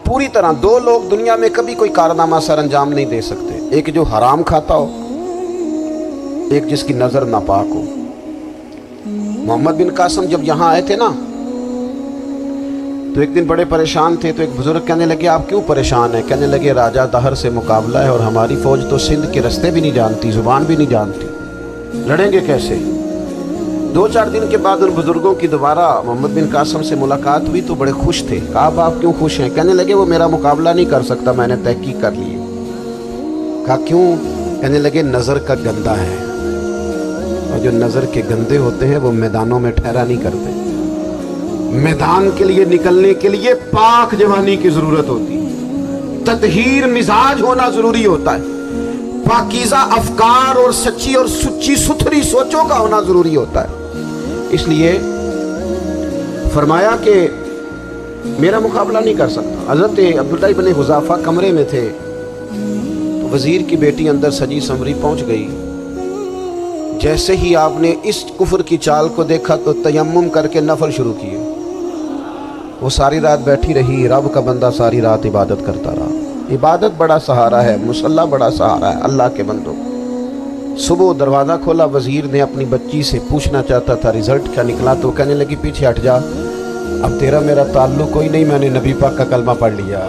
पूरी तरह। दो लोग दुनिया में कभी कोई कारनामा सर अंजाम नहीं दे सकते, एक जो हराम खाता हो, एक जिसकी नज़र नापाक हो। मोहम्मद बिन कासिम जब यहाँ आए थे ना, तो एक दिन बड़े परेशान थे। तो एक बुजुर्ग कहने लगे आप क्यों परेशान हैं? कहने लगे राजा दहर से मुकाबला है और हमारी फ़ौज तो सिंध के रास्ते भी नहीं जानती, ज़ुबान भी नहीं जानती, लड़ेंगे कैसे? 2-4 दिन के बाद उन बुजुर्गों की दोबारा मोहम्मद बिन कासिम से मुलाकात हुई तो बड़े खुश थे। कहा आप क्यों खुश हैं? कहने लगे वो मेरा मुकाबला नहीं कर सकता, मैंने तहकीक कर ली। कहा क्यों? कहने लगे नज़र का गंदा है, और जो नज़र के गंदे होते हैं वो मैदानों में ठहरा नहीं करते। मैदान के लिए निकलने के लिए पाक जवानी की ज़रूरत होती है, ततहीर मिजाज होना ज़रूरी होता है, पाकीज़ा अफकार और सच्ची और सुच्ची सुथरी सोचों का होना ज़रूरी होता है। इसलिए फरमाया कि मेरा मुकाबला नहीं कर सकता। हज़रत अब्दुल्लाह इब्न हुज़ाफ़ा कमरे में थे, तो वज़ीर की बेटी अंदर सजी संवरी पहुंच गई। जैसे ही आपने इस कुफ्र की चाल को देखा तो तयम्मुम करके नफल शुरू किए। वो सारी रात बैठी रही, रब का बंदा सारी रात इबादत करता रहा। इबादत बड़ा सहारा है, मुसल्ला बड़ा सहारा है अल्लाह के बंदों। सुबह दरवाज़ा खोला, वज़ीर ने अपनी बच्ची से पूछना चाहता था रिज़ल्ट क्या निकला, तो कहने लगी पीछे हट जा, अब तेरा मेरा ताल्लुक कोई नहीं, मैंने नबी पाक का कलमा पढ़ लिया।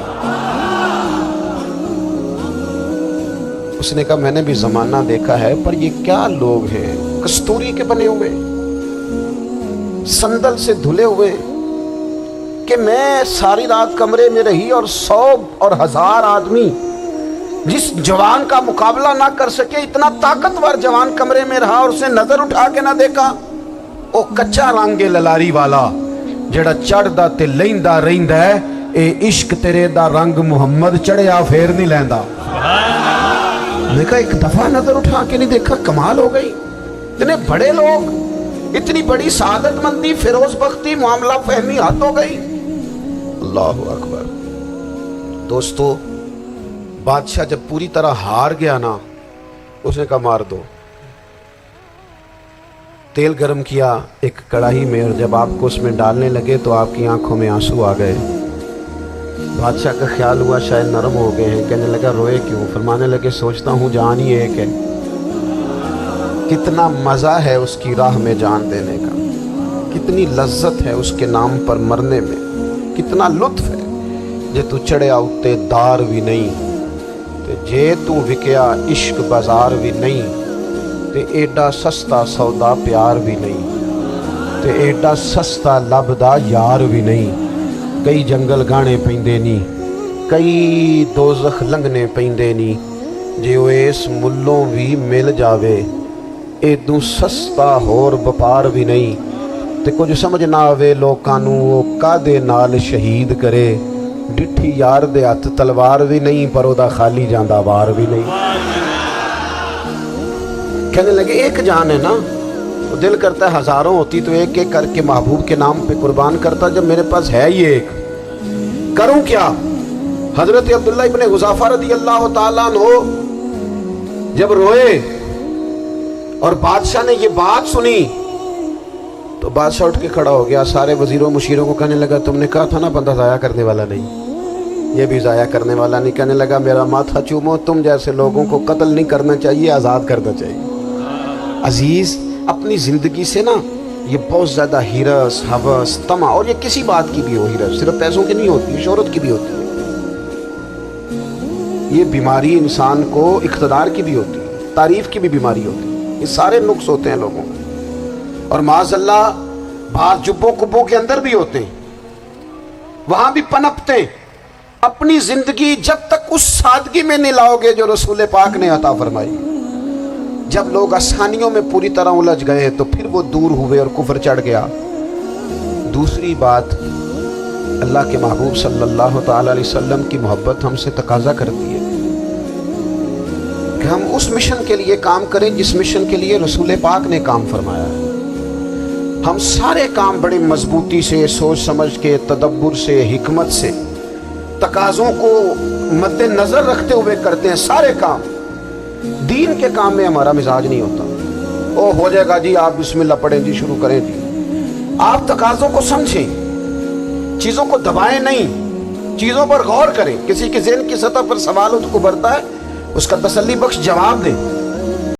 उसने कहा मैंने भी ज़माना देखा है, पर ये क्या लोग हैं, कस्तूरी के बने हुए, संदल से धुले हुए, कि मैं सारी रात कमरे में रही और 100 और 1000 आदमी जिस जवान का मुकाबला ना कर सके, इतना ताकतवर जवान कमरे में रहा और उसने नजर उठा के ना देखा। ओ कच्चा रंगे ललारी वाला जेड़ा चढ़दा ते लैंदा रहिंदा है, ए इश्क तेरे दा रंग मुहम्मद चढ़िया फेर नहीं लैंदा। देखा एक दफा नजर उठा के नहीं देखा, कमाल हो गई। इतने बड़े लोग, इतनी बड़ी सादतमंदी, फिरोज बख्ती, मामला फहमी हद हो गई। अल्लाहु अकबर। दोस्तों, बादशाह जब पूरी तरह हार गया ना, उसने कहा मार दो। तेल गरम किया एक कढ़ाई में, और जब आपको उसमें डालने लगे तो आपकी आंखों में आंसू आ गए। बादशाह का ख्याल हुआ शायद नरम हो गए हैं। कहने लगा रोए क्यों? फरमाने लगे सोचता हूँ जान ही एक है, कितना मज़ा है उसकी राह में जान देने का, कितनी लज्जत है उसके नाम पर मरने में, कितना लुत्फ है। जे तू चढ़िया उत्ते दार भी नहीं, ते जे तू विकया इश्क बाजार भी नहीं, ते एडा सस्ता सौदा प्यार भी नहीं, ते एडा सस्ता लभदा यार भी नहीं। कई जंगल गाने पैंदे नी, कई दोज़ख लंघने पैंदे नी, जे ओ इस मुल्लों भी मिल जावे, एदू सस्ता होर वपार भी नहीं। ते कुछ समझ ना आवे लोकां नूं ओ कादे नाल शहीद करे, डिठी यार दे हथ तलवार भी नहीं, पर ओदा खाली जांदा वार भी नहीं। कहने लगे एक जान है ना, तो दिल करता है हजारों होती तो एक एक करके महबूब के नाम पे कुर्बान करता, जब मेरे पास है ही एक, करूं क्या? हजरत अब्दुल्लाह इब्न हुज़ाफ़ा रज़ी अल्लाह ताला अन्हु जब रोए और बादशाह ने ये बात सुनी, तो बादशाह उठ के खड़ा हो गया, सारे वजीरों मुशीरों को कहने लगा तुमने कहा था ना बंदा ज़ाया करने वाला नहीं, ये भी ज़ाया करने वाला नहीं। कहने लगा मेरा माथा चूमो, तुम जैसे लोगों को कत्ल नहीं करना चाहिए, आज़ाद करना चाहिए। अजीज़, अपनी ज़िंदगी से ना ये बहुत ज़्यादा हिरस, हवस, तमा, और ये किसी बात की भी हो हिरस, सिर्फ पैसों की नहीं होती, शोहरत की भी होती है। ये बीमारी इंसान को इख्तदार की भी होती है, तारीफ़ की भी बीमारी होती है, ये सारे नुक्स होते हैं लोगों को। और माज़अल्लाह बात जुब्बों कुब्बों के अंदर भी होते हैं, वहाँ भी पनपते हैं। अपनी ज़िंदगी जब तक उस सादगी में नहीं लाओगे जो रसूल पाक ने अता फरमाई, जब लोग आसानियों में पूरी तरह उलझ गए तो फिर वो दूर हुए और कुफ्र चढ़ गया। दूसरी बात, अल्लाह के महबूब सल्लल्लाहु ताला अलैहि वसल्लम की मोहब्बत हमसे तकाजा करती है कि हम उस मिशन के लिए काम करें जिस मिशन के लिए रसूल पाक ने काम फरमाया है। हम सारे काम बड़ी मजबूती से, सोच समझ के, तदब्बुर से, हिकमत से, तकाज़ों को मद्देनज़र रखते हुए करते हैं सारे काम। दीन के काम में हमारा मिजाज नहीं होता, ओ हो जाएगा जी, आप बिस्मिल्लाह पढ़ें जी, शुरू करें जी। आप तकाज़ों को समझें, चीज़ों को दबाएं नहीं, چیزوں پر غور کریں. کسی کے ذہن کی سطح پر سوال ابھرتا ہے, اس کا تسلی بخش جواب دیں.